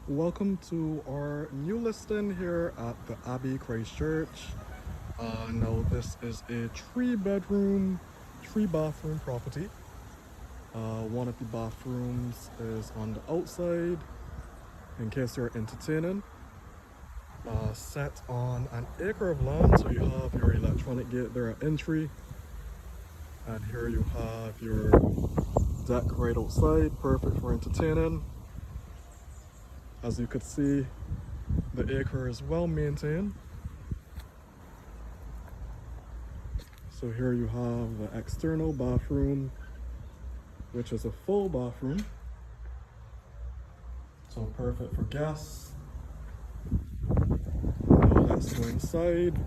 Welcome to our new listing here at the Abbey Christchurch. Now this is a 3-bedroom, 3-bathroom property. One of the bathrooms is on the outside in case you're entertaining. Set on an acre of land, so you have your electronic gate there at entry. And here you have your deck right outside, perfect for entertaining. As you could see, the acre is well maintained. So here you have the external bathroom, which is a full bathroom. So perfect for guests. Now let's go inside.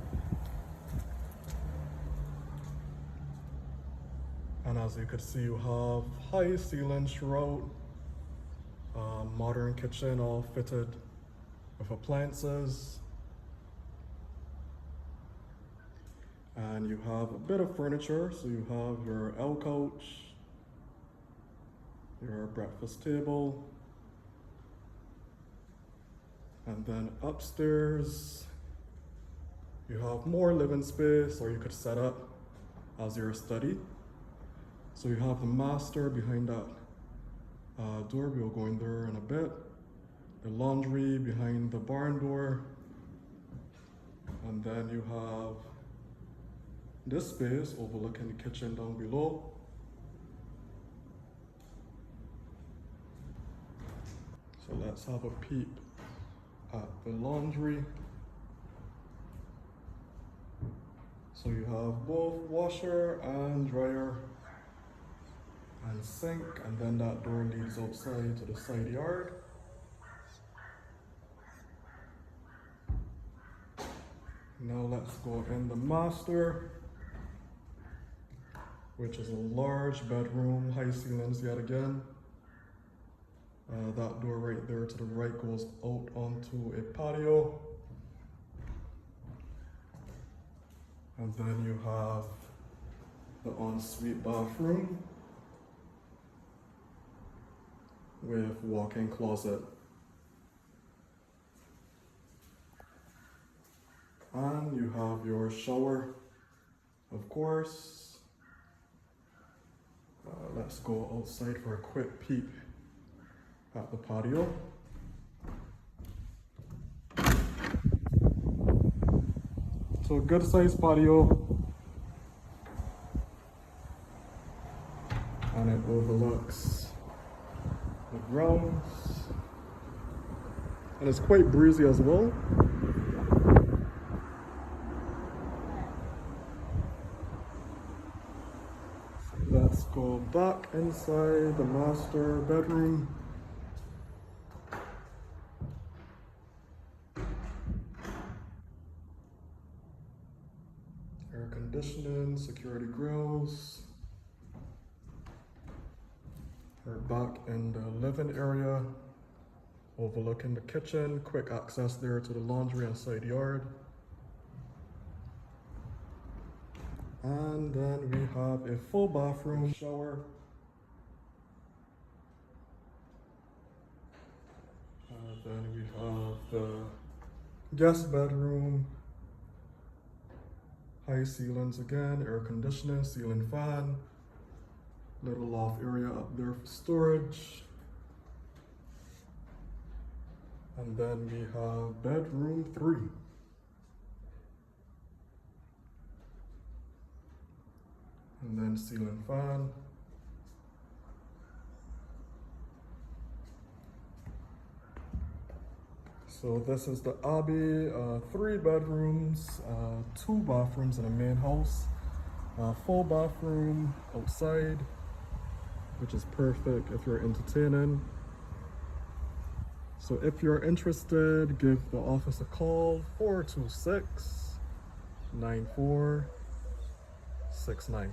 And as you could see, you have high ceilings throughout. Modern kitchen, all fitted with appliances. And you have a bit of furniture, so you have your L couch, your breakfast table, and then upstairs you have more living space, or you could set up as your study. So you have the master behind that door. We'll go in there in a bit. The laundry behind the barn door, and then you have this space overlooking the kitchen down below. So let's have a peep at the laundry. So you have both washer and dryer and sink, and then that door leads outside to the side yard. Now let's go in the master, which is a large bedroom, high ceilings yet again. That door right there to the right goes out onto a patio. And then you have the ensuite bathroom with walk-in closet. And you have your shower, of course. Let's go outside for a quick peep at the patio. So a good sized patio, and it overlooks the grounds, and it's quite breezy as well. Let's go back inside the master bedroom. Air conditioning, security grills. We're back in the living area, overlooking the kitchen. Quick access there to the laundry and side yard. And then we have a full bathroom, shower. Then we have the guest bedroom. High ceilings again, air conditioning, ceiling fan. Little loft area up there for storage. And then we have bedroom 3. And then ceiling fan. So this is the Abbey, 3 bedrooms, 2 bathrooms in the main house. Full bathroom outside, which is perfect if you're entertaining. So if you're interested, give the office a call, 426-9469.